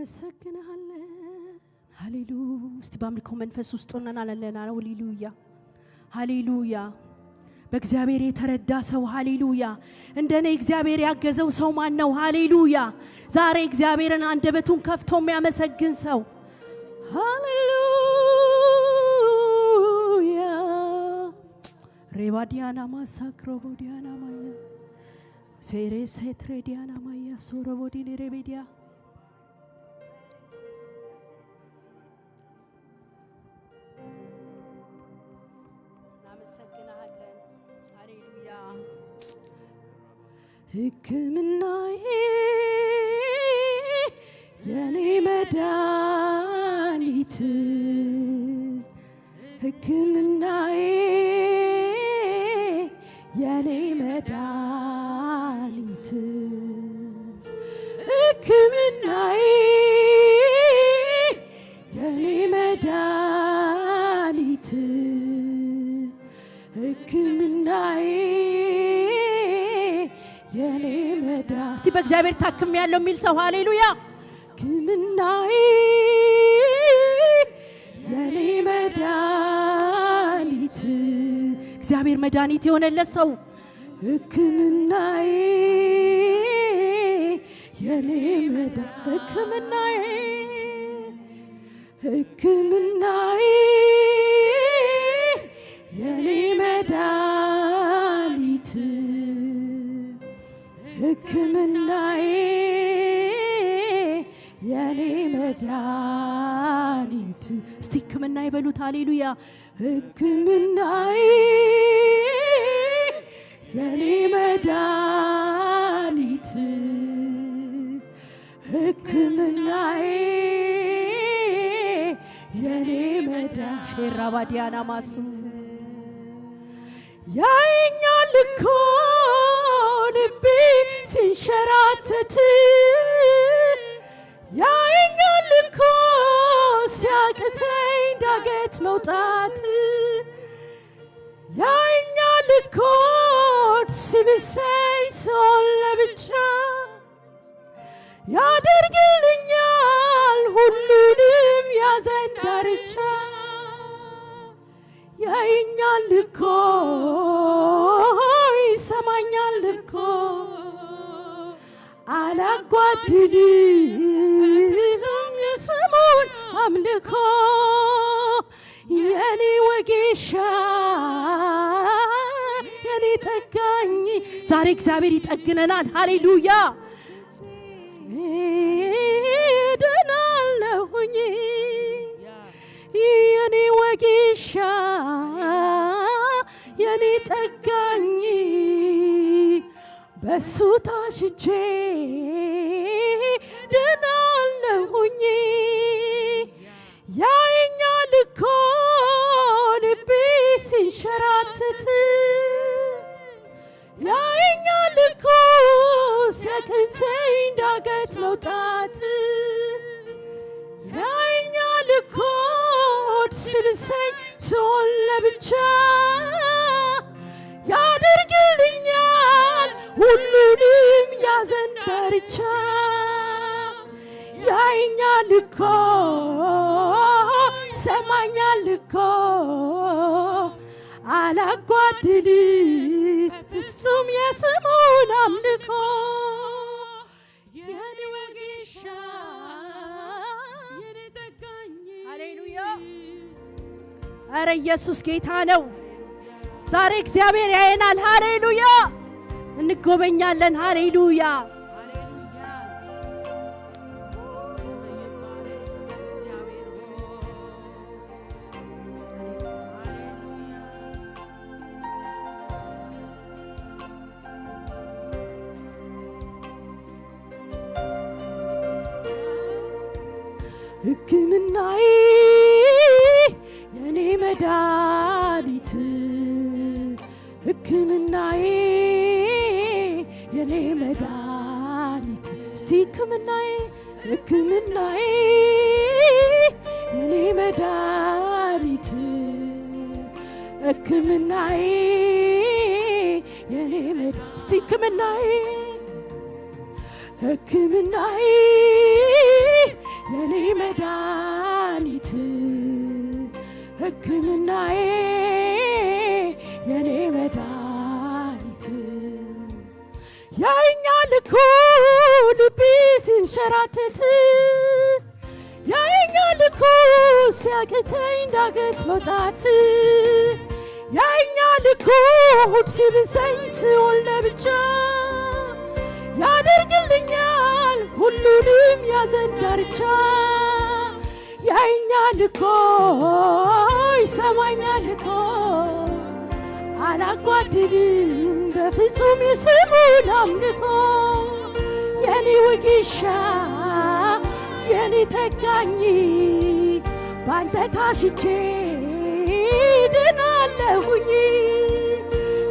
እናመሰግናለን ሃሌሉያ እስቲ በአምልኮ መንፈስ ውስጥ ሆነን አለና ሃሌሉያ ሃሌሉያ በእግዚአብሔር የተረዳ ሰው ሃሌሉያ እንደኔ እግዚአብሔር ያገዘው ሰው ማን ነው ሃሌሉያ ዛሬ እግዚአብሔርን አንደበቱን ከፍቶ የሚያመሰግን ሰው ሃሌሉያ ሬባዲያና ማሳክሮቦዲያና ማያ ሴሬ ሴትሬዲያና ማያ ሶሮቦዲኔ ሬቤዲያ ሕክምናዬ የኔ መድኃኒት ሕክምናዬ የኔ መድኃኒት ሕክምናዬ የኔ መድኃኒት ሕክምናዬ የኔ መዳ እስቲ በእግዚአብሔር ታክም ያለው የሚል ሰው ሃሌሉያ ሕክምናዬ የኔ መድኃኒት እግዚአብሔር መድኃኒት የሆነለት ሰው ሕክምናዬ የኔ መዳ ሕክምናዬ ሕክምናዬ የኔ መድኃኒት ሕክምናዬ የኔ መድኃኒት እስቲ ሕክምና ይበሉት ሃሌሉያ ሕክምናዬ የኔ መድኃኒት ሕክምናዬ የኔ መድኃኒት ሼራባዲያና ማሱ ያየኛል እኮ ልቤ ሲንሸራተት ያየኛል እኮ ሲያቅተኝ ዳገት መውጣት ያየኛል እኮ ሲብሰኝ ሰውን ለብቻ ያደርግልኛል ሁሉንም ያዘን ዳርቻ ያየኛል እኮ ይሰማኛል እኮ አላጓድልም የስሙን አምልኮ የኔ ወጌሻ የኔ ጠጋኝ ዛሬ እግዚአብሔር ይጠግነናል ሃሌሉያ ድናለሁኝ የኔ ወጌሻ የኔ ጠጋኝ በሱ ታሽቼ ድናለሁኝ ያየኛል እኮ ልቤ ሲንሸራተት ያየኛል እኮ ሲያቅተኝ ዳገት መውጣት ያየኛል እኮ ሲብሰኝ ሰውን ለብቻ ያደርግልኛል ሁሉንም ያዘን ዳርቻ ያየኛል እኮ ሰማኛል እኮ አላጓድል ፍጹም የስሙን አምልኮ የኔ ወጌሻ የኔ ጠጋኝ ሃሌሉያ ኧረ ኢየሱስ ጌታ ነው ዛሬ እግዚአብሔር ያየናል ሃሌሉያ እንጎበኛለን ሃሌሉያ ሕክምናዬ የኔ መድኃኒት ሕክምናዬ የኔ መድኃኒት እስቲ ሕክምናዬ ሕክምናዬ የኔ መድኃኒት ሕክምናዬ የኔ መድኃኒት እስቲ ሕክምናዬ ሕክምናዬ የኔ መድኃኒት ሕክምናዬ የኔ መድኃኒት ያየኛል እኮ ልቤ ሲንሸራተት ያየኛል እኮ ሲያቅተኝ ዳገት መውጣት ያየኛል እኮ ሆድ ሲብሰኝ ስሆን ለብቻ ያደርግልኛል ሁሉንም ያዘን ዳርቻ ያየኛል እኮ ይሰማኛል እኮ አላጓድልም በፍጹም የስሙን አምልኮ የኔ ወጌሻ የኔ ጠጋኝ ባንተ ታሽቼ ድናለሁኝ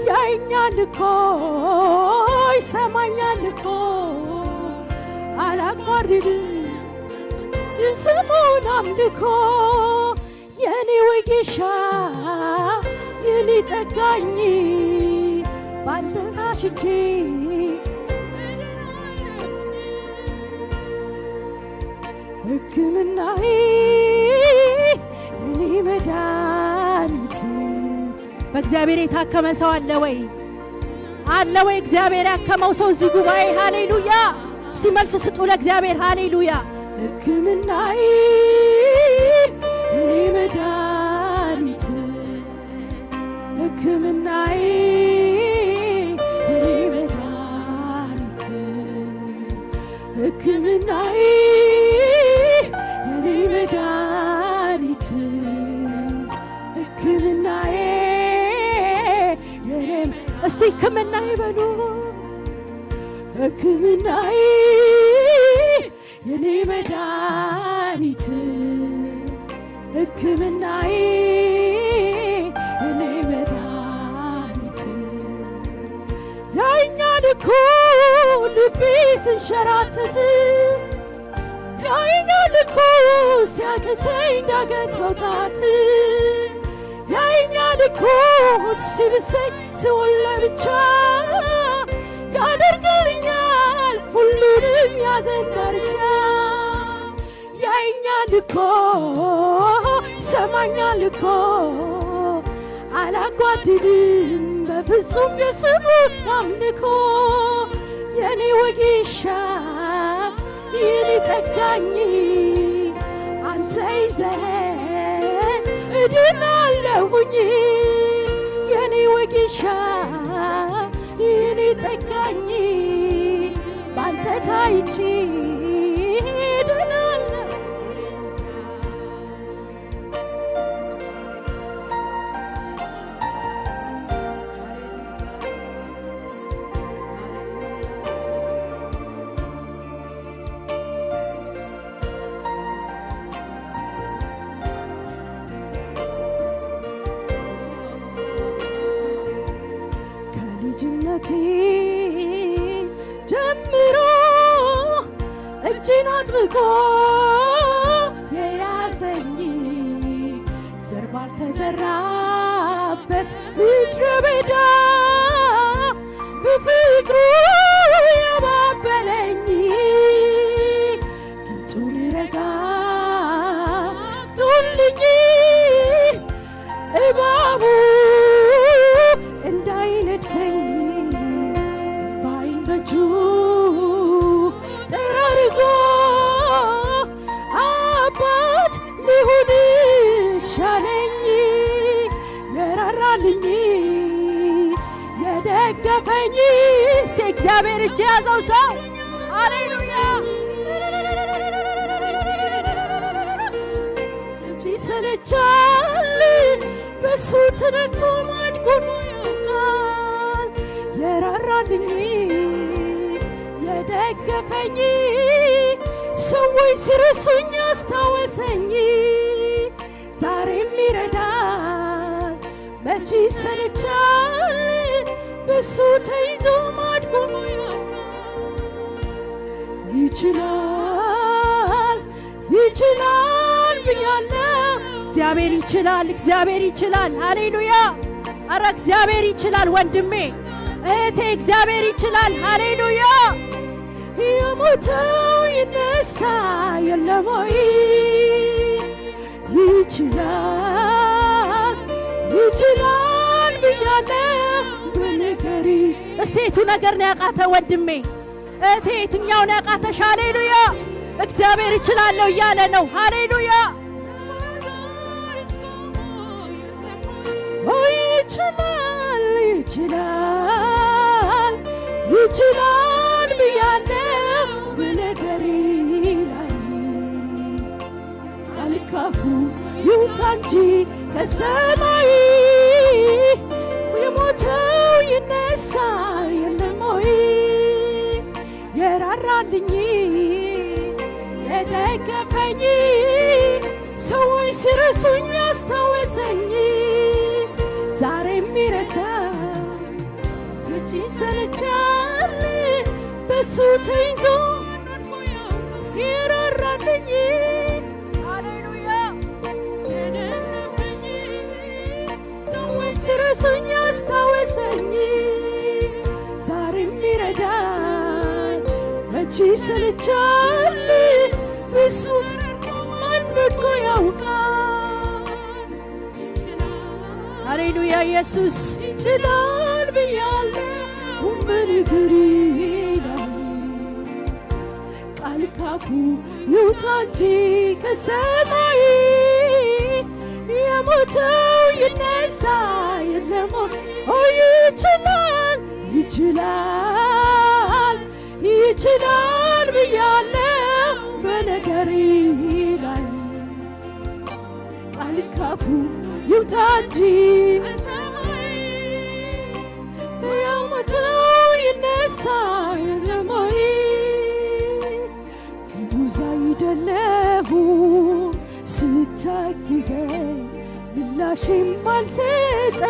ያየኛል እኮ ይሰማኛል እኮ አላቋርጥም የስሙን አምልኮ የኔ ወጌሻ የኔ ጠጋኝ ባንተ ታሽቼ ሕክምናዬ የኔ መድኃኒት በእግዚአብሔር የታከመ ሰው አለ ወይ? አለ ወይ? እግዚአብሔር ያከመው ሰው እዚህ ጉባኤ ሃሌሉያ! እስቲ መልስ ስጡ ለእግዚአብሔር ሃሌሉያ! ሕክምናዬ የኔ መድኃኒት ሕክምናዬ የኔ መድኃኒት ሕክምናዬ የኔ መድኃኒት ሕክምናዬ እስቲ ሕክምናዬ በሉ ሕክምናዬ የኔ መድኃኒት ሕክምናዬ የኔ መድኃኒት ያየኛል እኮ ልቤ ሲንሸራተት ያየኛል እኮ ሲያቅተኝ ዳገት መውጣት ያየኛል እኮ ሆድ ሲብሰኝ ስሆን ለብቻ ያደርግልኛል ሁሉንም ያዘን ዳርቻ ያየኛል እኮ ይሰማኛል እኮ አላጓድልም በፍጹም የስሙን አምልኮ የኔ ወጌሻ የኔ ጠጋኝ አንተ ይዘህ እድናለሁኝ የኔ ወጌሻ የኔ ጠጋኝ ባንተ ታይቼ እድናለሁ ከልጅነቴ ጀምሮ እጄን አጥብቆ የያዘኝ ዘር ባልተዘራበት ምድረ በዳ በፍቅሩ ያባበለኝ ጊንጡን ረጋግጦልኝ እባቡ እንዳይነድፈኝ ባይን በእጁ ጠራርጎ አባት ሊሆንሽ አለኝ የራራልኝ የደገፈኝ እስቲ እግዚአብሔር እጅ ያዘው ሰው ሃሌሉያ ይሰለቻል በሱ ተረድቶ ማድጎን ያውቃል የራራልኝ የደገፈኝ ሰዎች ሲረሱኝ አስታወሰኝ ዛሬም ይረዳል መቼ ይሰለቻል በሱ ተይዞ ማድጎን ይችላል ይችላል ብያለሁ እግዚአብሔር ይችላል እግዚአብሔር ይችላል ሃሌሉያ አረ እግዚአብሔር ይችላል ወንድሜ እህቴ እግዚአብሔር ይችላል ሃሌሉያ የሞተው ይነሳ የለም ወይ? ይችላል ይችላል ብያለሁ በነገሪ። እስቲ የቱ ነገር ነው ያቃተ ወንድሜ? እቴ የትኛው ነው ያቃተሽ? ሃሌሉያ! እግዚአብሔር ይችላለሁ እያለ ነው። ሃሌሉያ! ይችላል ይችላል ይችላል ብያለሁ በነገሪ ላይ አልካፉ ይውጣ እንጂ ከሰማይ የሞተው ይነሳ የለም ወይ? የራራልኝ የደገፈኝ ሰዎች ሲረሱኝ ያስታወሰኝ ዛሬም ይረሳ መቼ ይሰለቻል በሱ ተይዞ ይራራልኝ። ሃሌሉያ የደገፈኝ ሰዎች ሲረሱኝ ያስታወሰኝ ዛሬም ይረዳል መቼ ይሰለቻል በሱ ማን ወድቆ ያውቃል? ሃሌሉያ ኢየሱስ ይችላል ብያለሁ በነገሪ ላይ ቃል ካፉ ይውጣ እንጂ ከሰማይ የሞተው ይነሳ የለም ወይ? ይችላል ይችላል ይችላል ብያለሁ በነገሪ ላይ ቃል ካፉ ይውጣ እንጂ የሞተው ይነሳ የለም ወይ? ግዑዝ አይደለሁም ስታግዘኝ ምላሽም አልሰጠው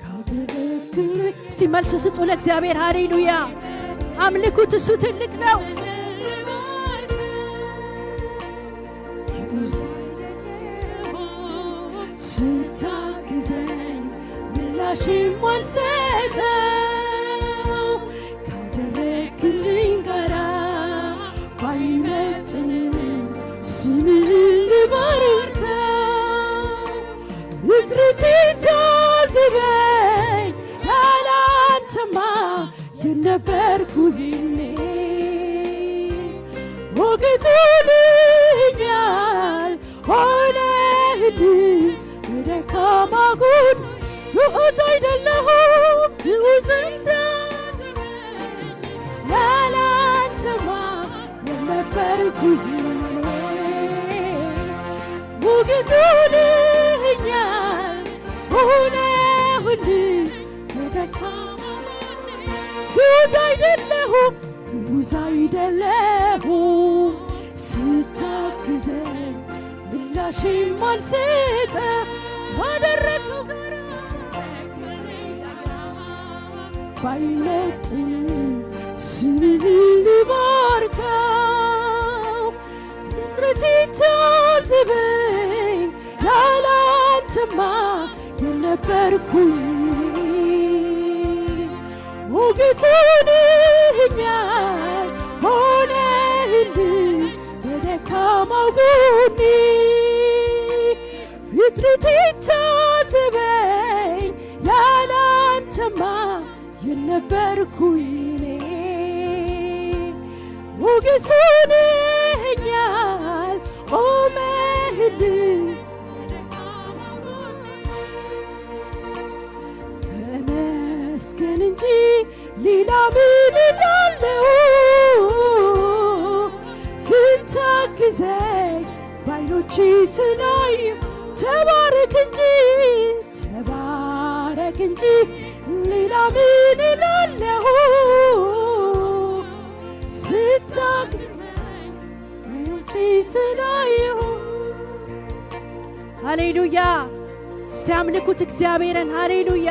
ካገለግል። እስቲ መልስ ስጡ ለእግዚአብሔር። ሃሌሉያ አምልኩት፣ እሱ ትልቅ ነው። ስታግዘኝ ምላሽም አልሰጠው ካደረግልኝ ጋራ ባይመጥንም ስምህን ልባርከው። እጥረቴን ታዝበኝ ያለ አንተማ የነበርኩኝ ሞገስ ሆነኸኛል ሆነህልኝ በደካማ ጎን ግዑዝ አይደለሁም ግዑዝ እንዳትበለኝ ያለ አንተማ የነበርኩኝ ሞገስ ሆነኸኛል ሆነህልኝ በደካማ ጎን ግዑዝ አይደለሁም ግዑዝ አይደለሁም ስታግዘኝ ምላሽም አልሰጠም ባደረገው ጋራ ባይመጥንም ስምህን ልባርከው። እጥረቴን ታዝበኝ ያለ አንተማ የነበርኩኝ ሞገስ ሆነኸኛል ሆነህልኝ በደካማው ጎኔ እጥረቴን ታዝበኝ ያለ አንተማ የነበርኩኝ ሞገስ ሆነኸኛል ቆመህልኝ ተመስገን እንጂ ሌላ ምን እላለሁ? ስታግዘኝ ባይኖቼ ተለያዩ ተባረክ እንጂ ሌላ ምን እላለሁ? ስታግዘኝ ባይኖቼ ተለያዩ። ሃሌሉያ! እስቲ አምልኩት እግዚአብሔርን። ሃሌሉያ!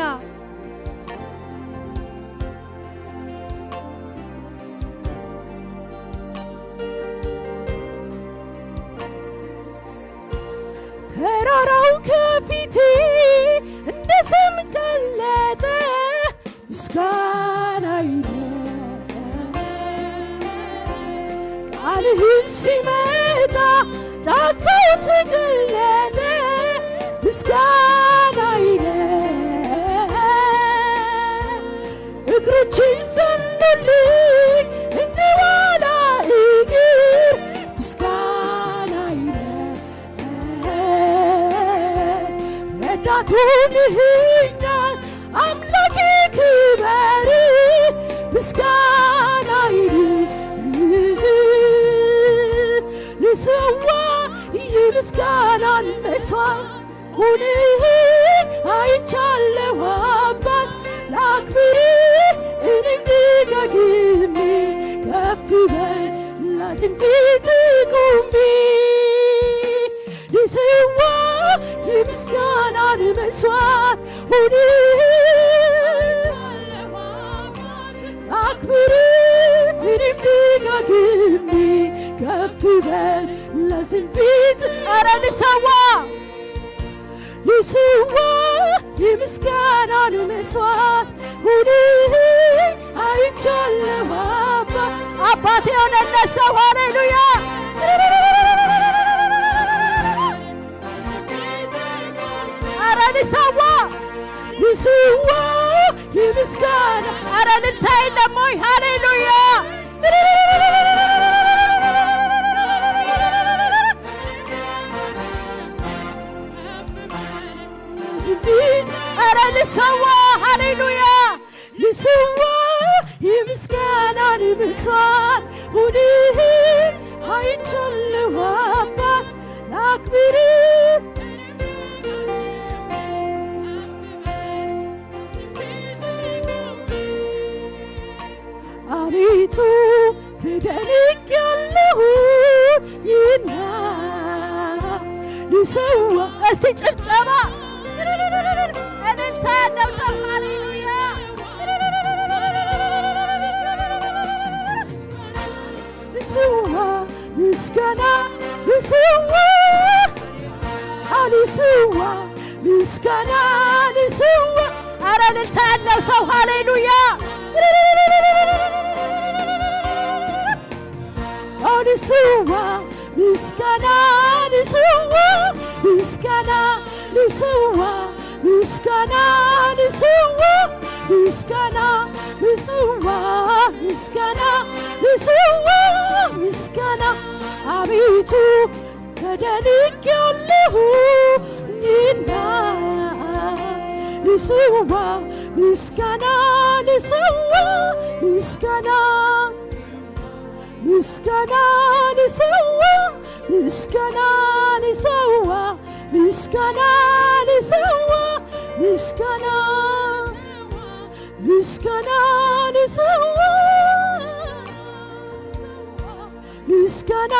ተራራው ከፊቴ እንደ ሰም ቀለጠ፣ ምስጋና ይለፍ ቃልህም ሲመጣ ጫካው ተገለጠ ምስጋናዬ እግሮቼን ዘሉልኝ እንደ ዋላ እግር ምስጋናዬ ረዳት ሆነኸኛል አምላኬ ክበር ምስጋናዬ ልሰዋ የምስጋናን መስዋዕት ሆነህ አይቻለሁ አባት ላክብርህ እኔም ደጋግሜ ከፍ በል ላዝን ፊት ቆሜ ልሰዋ የምስጋናን መስዋዕት ሆነህ ላክብርህ እኔም ደጋግሜ ከፍ በል ላዝን ፊት ኧረ ልሰዋ የምስጋናን መስዋዕት ሆነህ አይቻለሁ አባቴ የሆነለት ሰው ሃሌሉያ ኧረ ልሰዋ የምስጋና ኧረ እልልታ የለም ወይ ሃሌሉያ ኧረ ልሰዋ ሃሌሉያ ልሰዋ የምስጋናን መስዋዕት ሆነህ አይቻለሁ አባት ላክብርህ አቤቱ ተደንቄያለሁና ልሰዋ እስቲ ጭብጨባ እልልታ ያለው ሰው ሃሌሉያ ልሰዋ ምስጋና ልሰዋ ልሰዋ ምስጋና ልሰዋ ኧረ እልልታ ያለው ሰው ሃሌሉያ ልሰዋ ምስጋና ልሰዋ ምስጋና ልሰዋ ምስጋና ልሰዋ ምስጋና ልሰዋ ምስጋና ልሰዋ ምስጋና አቤቱ ተደንቄያለሁና ልሰዋ ምስጋና ልሰዋ ምስጋና ምስጋና ልሰዋ ምስጋና ልሰዋ ምስጋና ልሰዋ ምስጋና ምስጋና ልሰዋ ምስጋና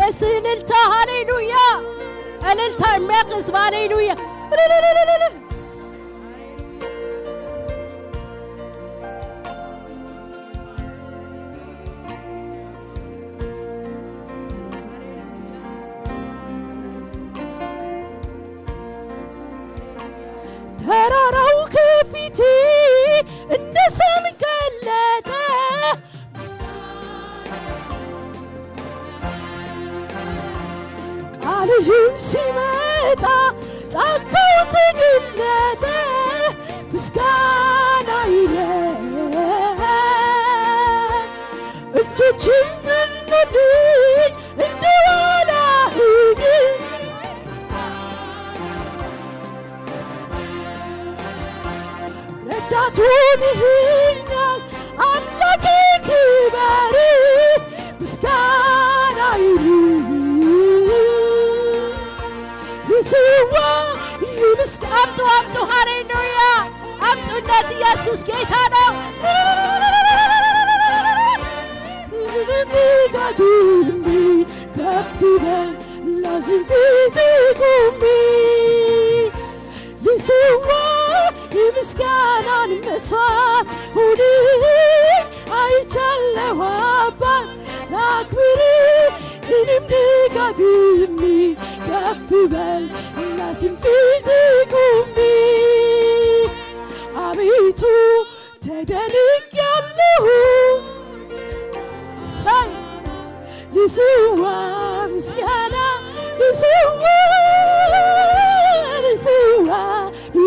እስቲ እልልታ ሃሌሉያ እልልታ የሚያቅዝብ ሃሌሉያ ተራራው ከፊቴ እንደ ሰም ቀለጠ ቃልህም ሲመጣ ጫካው ተገለጠ ምስጋናዬ እጆችም ዘሉልኝ እንደ ዋላ እግር ረዳት ሆነኸኛል አምላኬ ክበር ምስጋናዬ ልሰዋ አምጡ ሃሌሉያ አምጡለት ኢየሱስ ጌታ ነው ደጋግሜ ከፍ በል ላዝን ፊት ቆሜ ልሰዋ የምስጋናን መስዋዕት ሆነህ አይቻለሁ አባት ላክብርህ እኔም ደጋግሜ ከፍ በል ላዝን ፊት ቆሜ አቤቱ ተደንቄያለሁ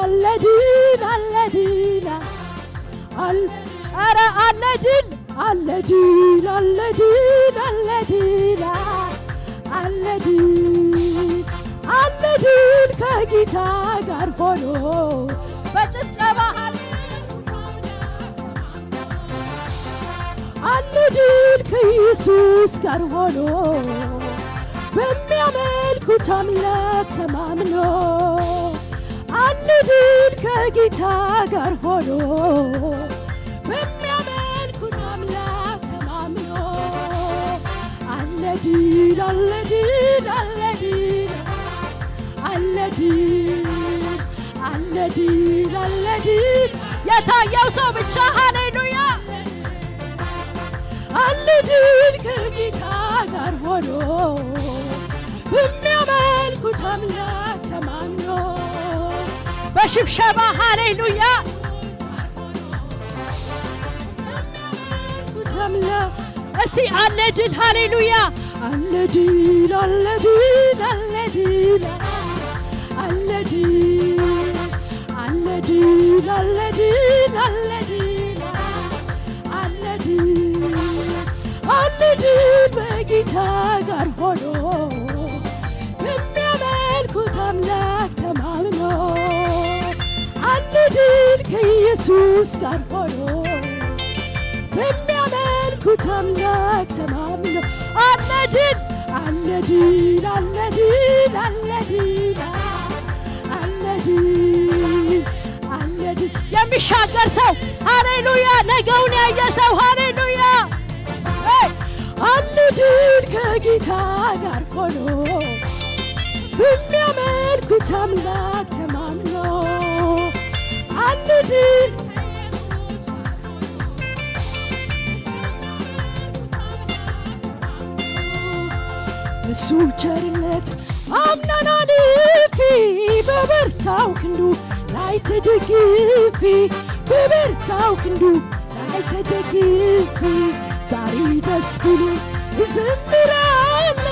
አለ ድል አለ ድል ኧረ አለ ድል አለ ድል አለ ድል አለ ድል አለ ድል አለ ድል ከጌታ ጋር ሆኖ በጭብጨባ አለ ድል ከኢየሱስ ጋር ሆኖ በሚያመልኩት አምላክ ተማምኖ አለ ድል ከጌታ ጋር ሆኖ በሚያመልኩት አምላክ ተማምኖ አለ ድል አለ ድል አለ ድል አለ ድል አለ ድል አለ ድል የታየው ሰው ብቻ ሃሌሉያ አለ ድል ከጌታ ጋር ሆኖ በሚያመልኩት አምላክ ተማምኖ በሽብሸባ ሃሌሉያ እስቲ አለ ድል ሃሌሉያ አለ ድል አለ ድል አለ ድል አለ ድል አለ ድል አለ ድል አለ ድል አለ ድል አለ ድል በጌታ ጋር ሆኖ በሚያመልኩት አምላክ ተማምኖ አለ ድል ከኢየሱስ ጋር ሆኖ በሚያመልኩት አምላክ ተማምኖ አለ ድል አለ ድል አለ ድል አለ ድል አለ ድል አለ ድል የሚሻገር ሰው ሃሌሉያ ነገውን ያየ ሰው ሃሌሉያ አለ ድል ከጌታ ጋር ሆኖ በሚያመልኩት አምላክ ተማምኖ አለ ድል በሱ ቸርነት አምናናል በበርታው ክንዱ ላይ ተደግፊ በበርታው ክንዱ ላይ ተደግፊ ዛሬ ደስ ብሎኝ እዘምራለሁ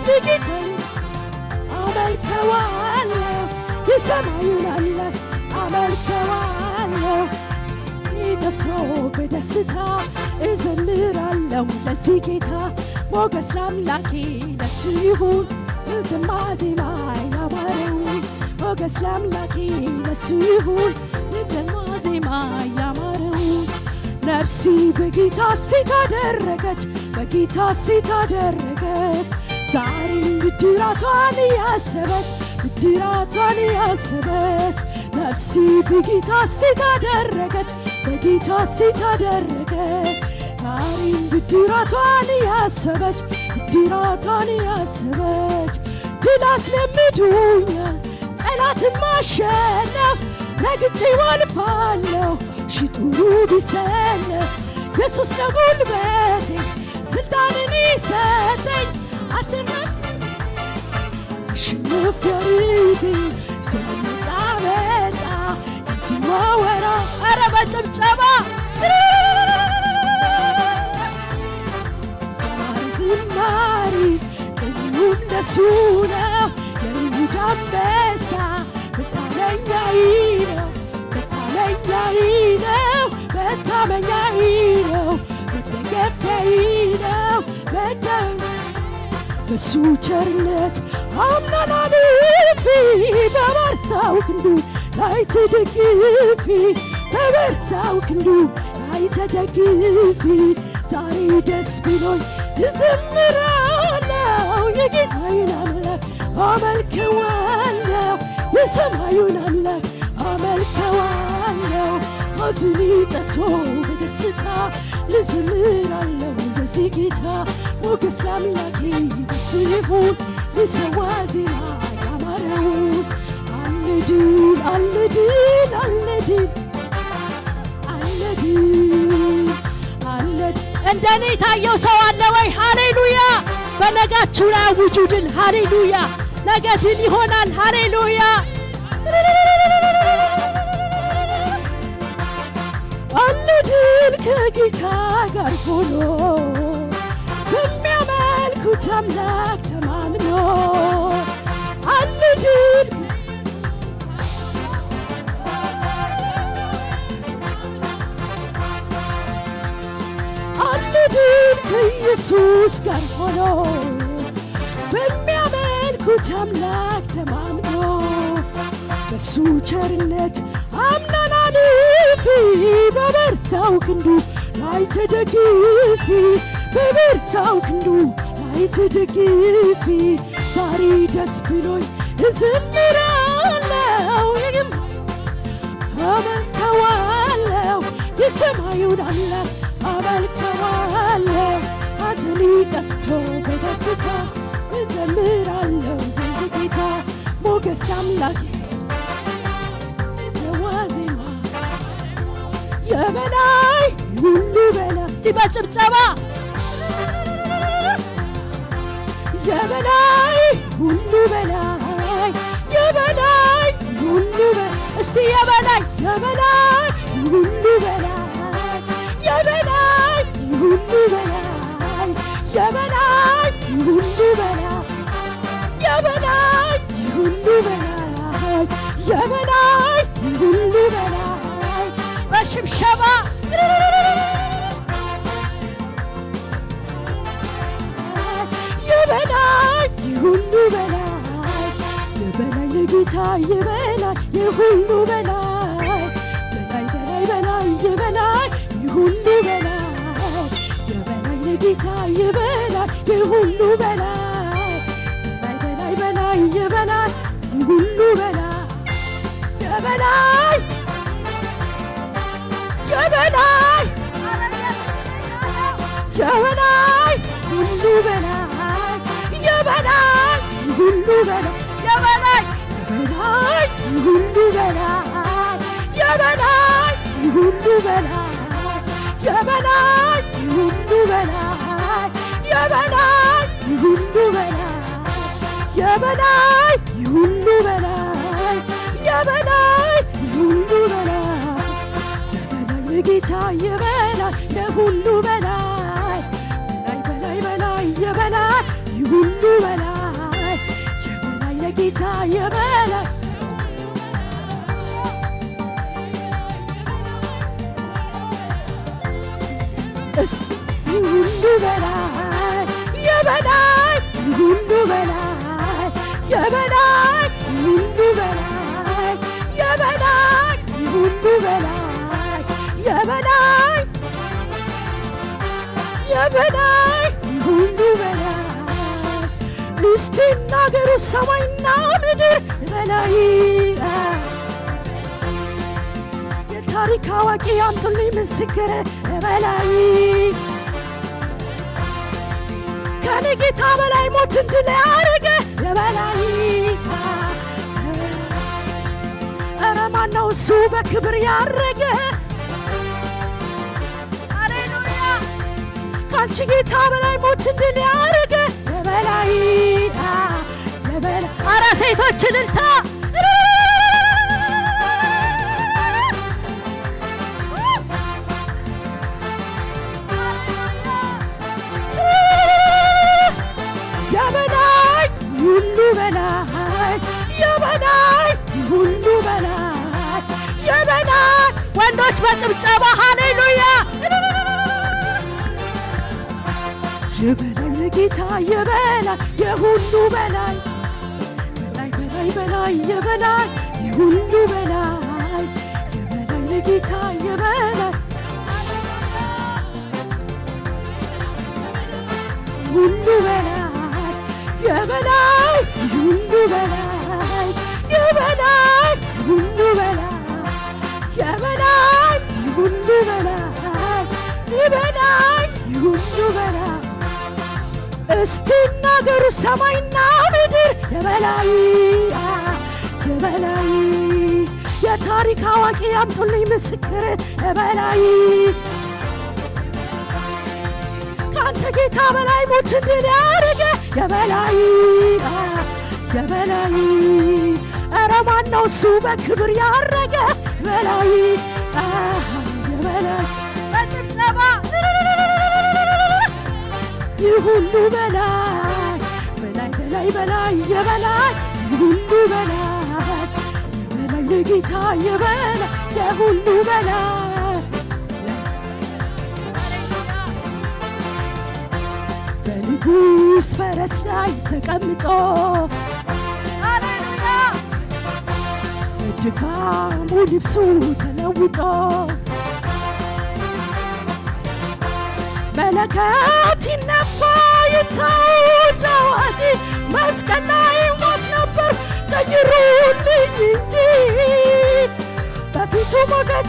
የጌታን አመልከዋለሁ የሰማዩን አምላክ አመልከዋለሁ ጠፍቶ በደስታ እዘምራለሁ ለዚህ ጌታ ሞገስ ለአምላኬ ለሱ ይሁን ዝማዜማ ያማረው ሞገስ ለአምላኬ ለሱ ይሁን ዝማዜማ ያማረው ነፍሴ በጌታ ሴት አደረገች በጌታ ሴት አደረገች ዛሬም ብድራቷን ያሰበች ብድራቷን ያሰበች ነፍሴ በጌታ ሴት አደረገች በጌታ ሴት አደረገች ዛሬም ብድራቷን ያሰበች ብድራቷን ያሰበች ድል አስለምዶኛል ጠላትን ማሸነፍ ረግጬው አልፋለሁ ሺህ ጦሩ ቢሰለፍ ኢየሱስ ነው ጉልበቴ ስልጣንን ይሰጠኝ አሸንፍ ያርገኝ ስለመጣ መጣ ሲወራ ኧረ በጭብጨባ ዝማሬ ቀኙም ለሱ ነው የይሁዳ አንበሳ መታመኛዬ ነው መታመኛዬ ነው መታመኛዬ ነው መደገፊያዬ ነው በሱ ቸርነት አምናናል በበርታው ክንዱ ላይ ተደግፊ በበርታው ክንዱ ላይ ተደግፊ ዛሬ ደስ ብሎኝ እዘምራለሁ የጌታዬን አምላክ አመልከዋለሁ የሰማዩን አምላክ አመልከዋለሁ ሐዘኔ ጠፍቶ በደስታ እዘምራለሁ ለዚህ ጌታ ሞገስ ለአምላኬ ለሱ ይሁን ልሰዋ ዜማ ያማረው አለ ድል አለ ድል አለ ድል አለ ድል አለ እንደኔ ታየው ሰው አለ ወይ ሃሌሉያ በነጋችሁ ላይ አውጁ ድል ሃሌሉያ ነገ ድል ይሆናል ሃሌሉያ አለ ድል ከጌታ ጋር ሆኖ በሚያመልኩት አምላክ ተማምኖ አለ ድል በድል ከኢየሱስ ጋር ሆኖ በሚያመልኩት አምላክ ተማምኖ በሱ ቸርነት አምናናል በበርታው ክንዱ ላይ ተደግፊ በበርታው ክንዱ ላይ ተደግፊ ዛሬ ደስ ብሎኝ እዘምራለሁ አመልከዋለሁ የሰማዩን አምላክ አመልከዋለሁ ሐዘኔ ጠፍቶ በደስታ እዘምራለሁ ጌታ ሞገስ አምላክ ዘዋዜማ የበላይ ሁሉ በላይ እስቲ በጭብጨባ የበላይ ሁሉ በላይ የበላይ ሁሉ በላይ እስቲ የበላይ የበላይ ሁሉ በላይ የበላይ ሁሉ በላይ የበላይ ሁሉ በላይ የበላይ ሁሉ በላይ የበላይ ሁሉ በላይ በሽብሸባ የበላይ ሁሉ በላይ የበላይ ለጌታ የበላይ የሁሉ በላይ በላይ በላይ በላይ የበላይ የሁሉ በላይ የበላይ ለጌታ የበላይ የሁሉ በላይ በላይ በላይ በላይ የበላይ የሁሉ በላይ የበላይ የበላይ የበላይ ሁሉ በላይ የበላይ ሁሉ በላይ የበላይ የበላይ ሁሉ በላይ የበላይ ሁሉ በላይ የበላይ ሁሉ በላይ የበላይ ሁሉ በላይ የበላይ ሁሉ በላይ የበላይ ሁሉ በላይ የበላይ ጌታ የበላይ የሁሉ በላይ በላይ በላይ የበላይ ሁሉ በላይ የበላይ ለጌታ የበላይ ሁሉ በላይ የበላይ ሁሉ በላይ የበላይ ሁሉ በላይ የበላይ ሁሉ በላይ የበላይ የበላይ ሁሉ በላይ እስቲ ናገሩ ሰማይና ምድር በላይ የታሪክ አዋቂ አምጡልኝ ምስክር በላይ ከኔ ጌታ በላይ ሞትን ድል ያደረገ የበላይ ኧረ ማነው እሱ በክብር ያረገ ሃሌሉያ ካንቺ ጌታ በላይ ሞትን ድል ያደረገ የበላይ የበላይ ኧረ ሴቶች እልልታ የበላይ ሁሉ በላይ የበላይ ሁሉ በላይ የበላይ ወንዶች በጭብጨባ ሃሌሉያ የበላይ ለጌታ የበላይ የሁሉ በላይ በላይ በላይ በላይ የበላይ የሁሉ በላይ የበላይ ለጌታ የበላይ ሁሉ በላይ የበላይ ሁሉ በላይ የበላይ ሁሉ በላይ የበላይ ሁሉ በላይ የበላይ ሁሉ በላይ እስቲ ናገሩ ሰማይና ምድር የበላይ የበላይ የታሪክ አዋቂ አምጡልኝ ምስክር የበላይ ካንተ ጌታ በላይ ሞትን ድል ያደረገ የበላይ የበላይ ኧረ ማነው እሱ በክብር ያረገ የበላይ የበላይ በጭብጨባ የሁሉ በላይ በላይ በላይ በላይ የበላይ የሁሉ በላይ የበላይ ለጌታ የበላይ የሁሉ በላይ ፈረስ ላይ ተቀምጦ ሃሌሉያ ድካሙ ልብሱ ተለውጦ መለከት ይነፋ ይታወጅ አዋጅ መስቀል ላይ ሞት ነበር ቀይሩልኝ እንጂ በፊቱ ሞገድ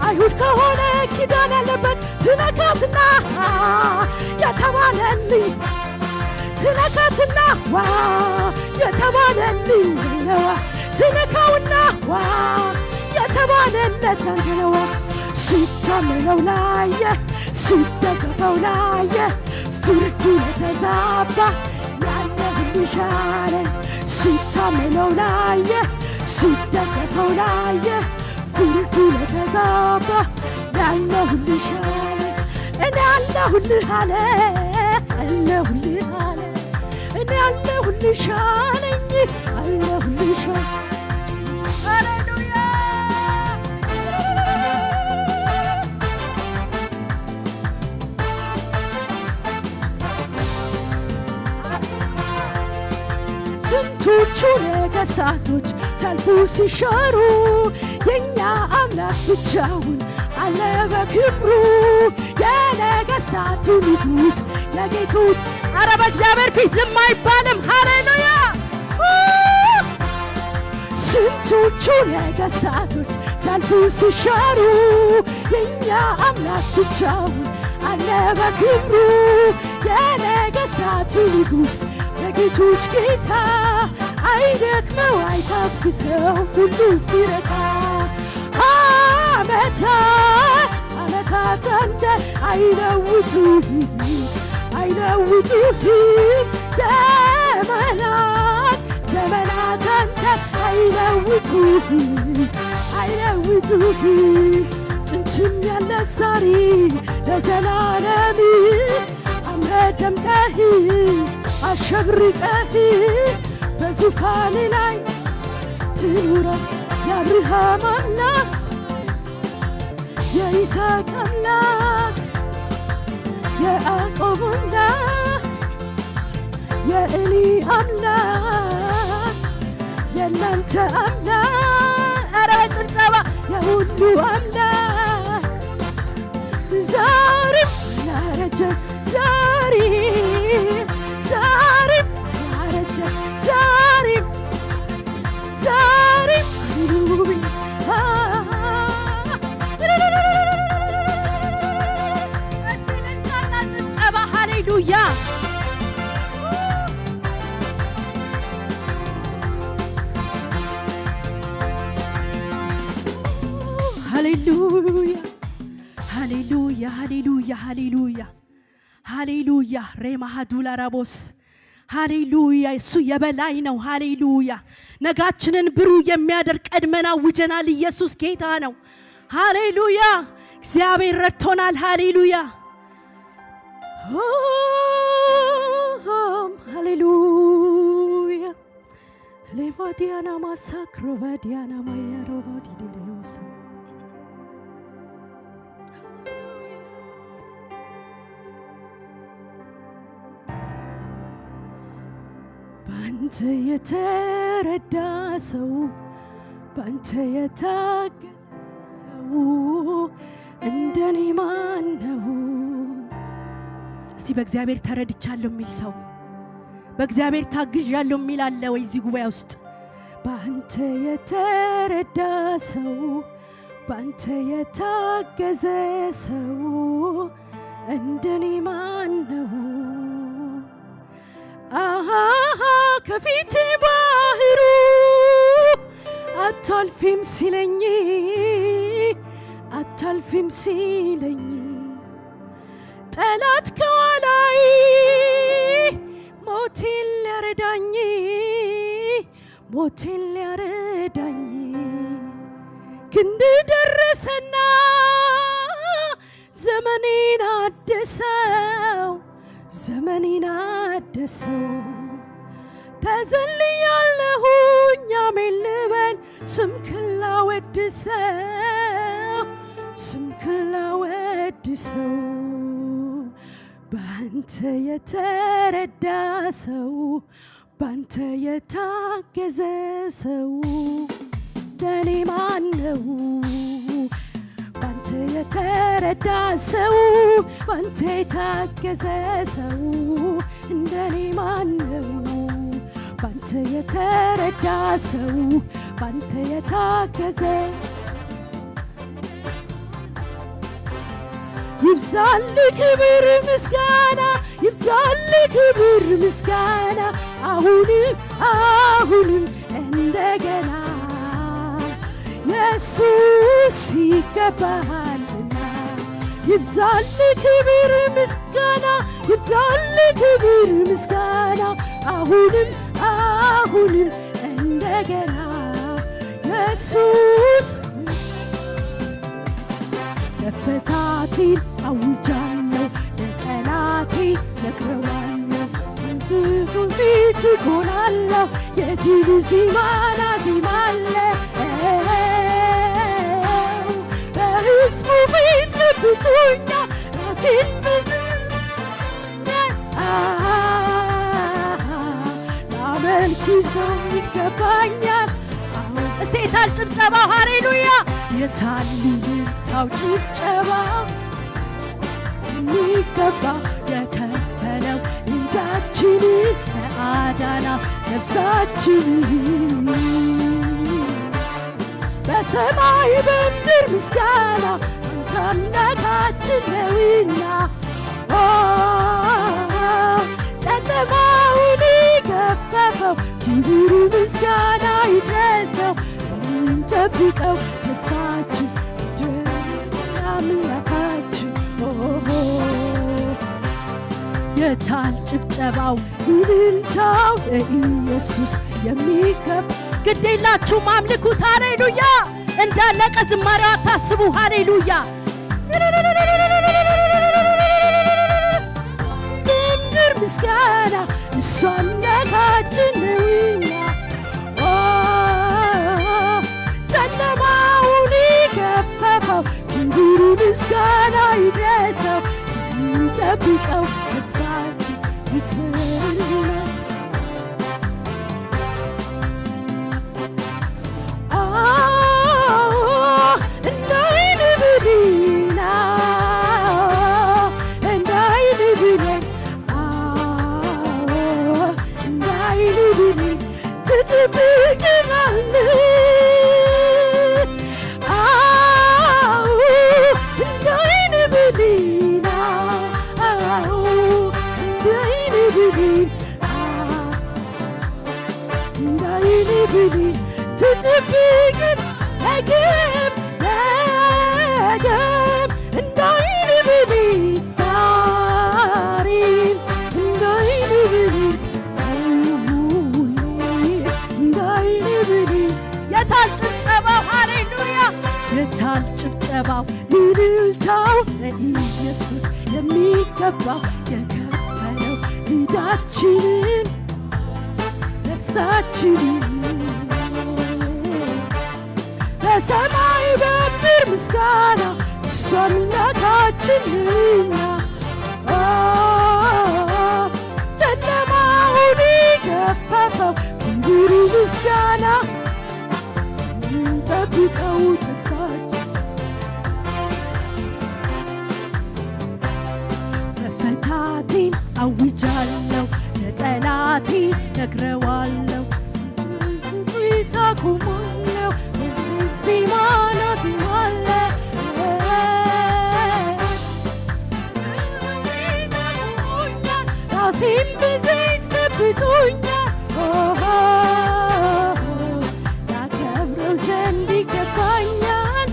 አይሁድ ከሆነ ኪዳን ያለበት ትነካትና የተባለልኝ ትነካትና ዋ የተባለልኝ ትነካውና ዋ የተባለለት ያንተነዋ ሲታመነው ላየ ሲደገፈው ላየ ፍርዱ የተዛባ ያለ ሁሉ ሻለኝ ሲታመነው ላየ ሲደገፈው ላየ ፍርዱ የተዛባ ያለ ሁሉ ሻለኝ እኔ አለሁልህ አለ አለሁልህ አለ እኔ አለሁልሽ አለኝ አለሁልሽ ሃሌሉያ ስንቶቹ ነገሥታቶች ሰልፉ ሲሻሩ የኛ አምላክ ብቻውን አለ በክብሩ የነገሥታቱ ንጉሥ የጌቶች አረ በእግዚአብሔር ፊት ዝም አይባልም ሃሌሉያ ስንቶቹ ነገሥታቶች ሰልፉ ሲሻሩ የኛ አምላክ ብቻውን አለ በክብሩ የነገሥታቱ ንጉሥ የጌቶች ጌታ አይደክመው አይታክተው ሁሉ ሲረታ ዓመታት አንተ አይለውጡህም ዘመናት አንተ አይለውጡህም ጥንትም ያለ ዛሬ ለዘላለም አምረህ ደምቀህ አሸብርቀህ በዙፋን ላይ ትኑረህ የአብርሃም አምላክ የይስሐቅ አምላክ የያዕቆብ አምላክ የኤሊ አምላክ የእናንተ አምላክ ኧረ ጭብጨባ የሁሉ አምላክ ዛሬም ያረጀ ዛሬም ያረጀ ዛሬም ሃሌሉያ ሃሌሉያ ሃሌሉያ ሃሌሉያ ሃሌሉያ ሬማሃዱላ ራቦስ ሃሌሉያ እሱ የበላይ ነው ሃሌሉያ ነጋችንን ብሩህ የሚያደርግ ቀድመን አውጀናል ኢየሱስ ጌታ ነው ሃሌሉያ እግዚአብሔር ረድቶናል ሃሌሉያ ሃሌሉያ ሌቫዲያና ማሳክሮ ቫዲያና ማያሮቫዲ ዴሬዮስ ባንተ የተረዳ ሰው ባንተ የታገዘ ሰው እንደኔ ማን ነው? እስቲ በእግዚአብሔር ተረድቻለሁ የሚል ሰው በእግዚአብሔር ታግዣለሁ የሚል አለ ወይ እዚህ ጉባኤ ውስጥ? ባንተ የተረዳ ሰው ባንተ የታገዘ ሰው እንደኔ ማን ነው? አሃ ከፊቴ ባህሩ አታልፊም ሲለኝ ጠላት ከኋላይ ሞቴን ሊያረዳኝ ክንድ ደረሰና ዘመኔን አደሰው ተዘልያለሁኝ አሜን ልበል ስምህን ላወድሰው ባንተ የተረዳ ሰው ባንተ የታገዘ ሰው ለኔ ማነው? ባንተ የተረዳ ሰው ባንተ የታገዘ ሰው እንደኔ ማነው? ባንተ የተረዳ ሰው ባንተ የታገዘ ይብዛል ክብር ምስጋና ይብዛል ክብር ምስጋና አሁንም እንደገና ኢየሱስ ይገባሃልና ይብዛል ክብር ምስጋና ይብዛል ክብር ምስጋና አሁንም እንደገና ኢየሱስ ለፈታቴን አውጃለሁ ለጠላቴ ነግረዋለሁ ፊት እኮናለሁ የድል ዜማን አዜማለሁ በሕዝቡ ፊት ገብቶኛል ራሴን ላመልክ ይገባኛል። እስቲ የታል ጭብጨባው? ሃሌሉያ! የታል ልልታው ጭብጨባ? የሚገባ የከፈለው ዕዳችንን ለአዳና ነፍሳችንን በሰማይ በምድር ምስጋና አንተ አምላካችን ነውና ጨለማውን ገፈፈው ክብር ምስጋና ይድረሰው እንጠብቀው ተስፋችን አምላካችን የታል ጭብጨባው እልልታው ለኢየሱስ የሚገባ ግዴላችሁም አምልኩት ሃሌሉያ እንዳለቀ ዝማሬው አታስቡ ሃሌሉያ ምድር ምስጋና እሱ አምላካችን ነውና ጨለማውን ገፈፈው ክብር ምስጋና ይድረሰው እንጠብቀው ተስፋችን ይክብርና የታል ጭብጨባው እልልታው ለኢየሱስ የሚገባው የከፈለው ዕዳችንን ነፍሳችንን በሰማይ በምድር ምስጋና እሱ አምላካችን ነውና ጨለማውን ገፈፈው ክብር ምስጋና እንጠብቀው ተስፋችን መፈታቴን አውጃለሁ ለጠላቴ ነግረዋለሁ ፊት አቆማለሁ ዜማን አዜማለሁ ራሴን በዘይት ቀብቶኛል ዘንድ ይገባኛል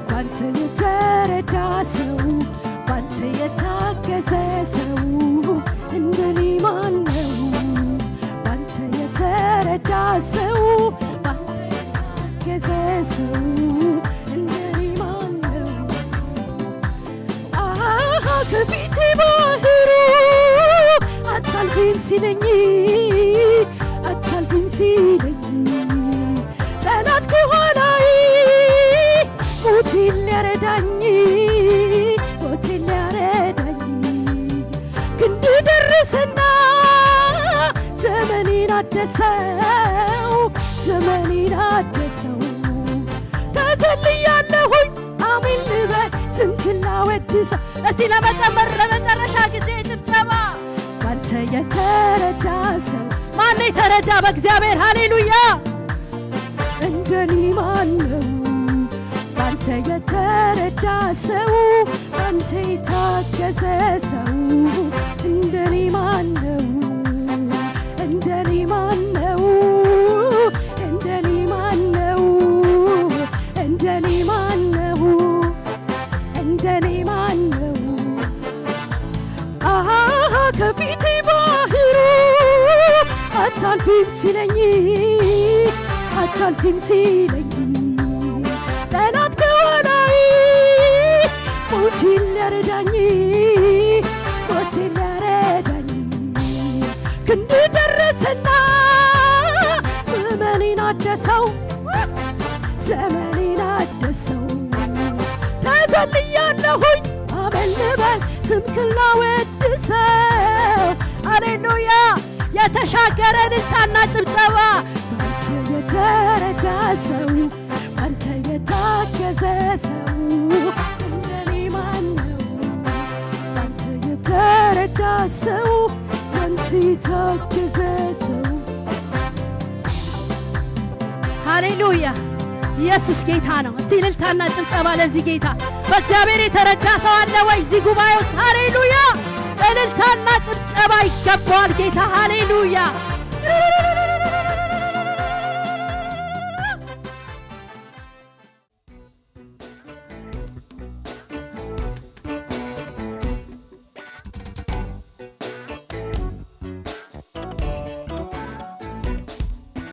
ባንተ የተረዳ ሰው ባንተ የታገዘ ሰው እንደኔ ማነው? ባንተ የተረዳ ሰው ባንተ የታገዘ ሰው እንደኔ ማነው? ከፊቴ ባህሩ አታልፊም ሲለኝ አታልፊም ሲለኝ ጠላት ከኋላዬ ሞቴን ሊያረዳኝ አደሰው ዘመኔን አደሰው ተዘልያለሁኝ አሜን ልበል ስምህን ላወድሰው። እስቲ ለመጨረሻ ጊዜ ጭብጨባ። ባንተ የተረዳ ሰው ማን የተረዳ በእግዚአብሔር ሃሌሉያ እንደኔ ማነው? ባንተ የተረዳ ሰው ባንተ የታገዘ ሰው እንደኔ ማነው? እንደኔ ማነው? እንደኔ ማነው? እንደኔ ማነው? እንደኔ ማነው? አሃ ከፊቴ ባህሩ አታልፊም ሲለኝ አታልፊም ሲለኝ ጠላት ከኋላዬ ሞቴን ሊያረዳኝ ሞቴን ሊያረዳኝ ክንድ ደረሰና ዘመኔን አደሰው ዘመኔን አደሰው ተዘልያለሁኝ አሜን ልበል ስምህን ላወድሰው። ሃሌሉያ የተሻገረ እልልታና ጭብጨባ። ባንተ የተረዳ ሰው ባንተ የታገዘ ሰው እንደኔ ማነው? ባንተ የተረዳ ሰው ባንተ የታገዘ ሰው። ሃሌሉያ ኢየሱስ ጌታ ነው። እስቲ እልልታና ጭብጨባ ለዚህ ጌታ። በእግዚአብሔር የተረዳ ሰው አለ ወይ እዚህ ጉባኤ ውስጥ? ሃሌሉያ እልልታና ጭብጨባ ይገባዋል ጌታ። ሃሌሉያ